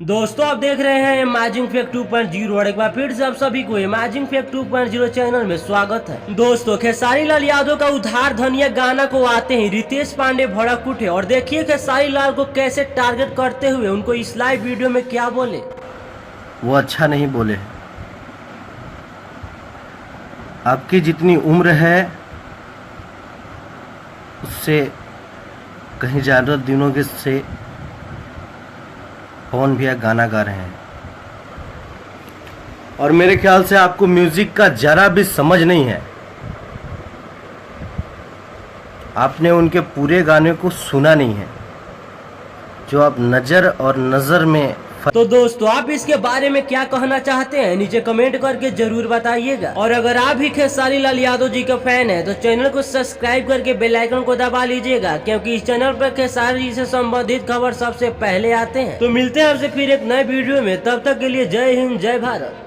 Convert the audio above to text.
दोस्तों आप देख रहे हैं इमेजिंग फैक्ट 2.0 और एक बार फिर से आप सभी को इमेजिंग फैक्ट 2.0 चैनल में स्वागत है। दोस्तों खेसारी लाल यादव का उधार धनिया गाना को आते ही रितेश पांडे भड़क उठे और देखिए खेसारी लाल को कैसे टारगेट करते हुए उनको इस लाइव वीडियो में क्या बोले। वो अच्छा नहीं बोले। आपकी जितनी उम्र है उससे कहीं ज़्यादा दिनों के से पवन भैया गाना गा रहे हैं और मेरे ख्याल से आपको म्यूजिक का जरा भी समझ नहीं है। आपने उनके पूरे गाने को सुना नहीं है जो आप नज़र और नज़र में। तो दोस्तों आप इसके बारे में क्या कहना चाहते हैं नीचे कमेंट करके जरूर बताइएगा। और अगर आप भी खेसारी लाल यादव जी का फैन है तो चैनल को सब्सक्राइब करके बेल आइकन को दबा लीजिएगा, क्योंकि इस चैनल पर खेसारी जी से संबंधित खबर सबसे पहले आते हैं। तो मिलते हैं आपसे फिर एक नए वीडियो में, तब तक के लिए जय हिंद जय भारत।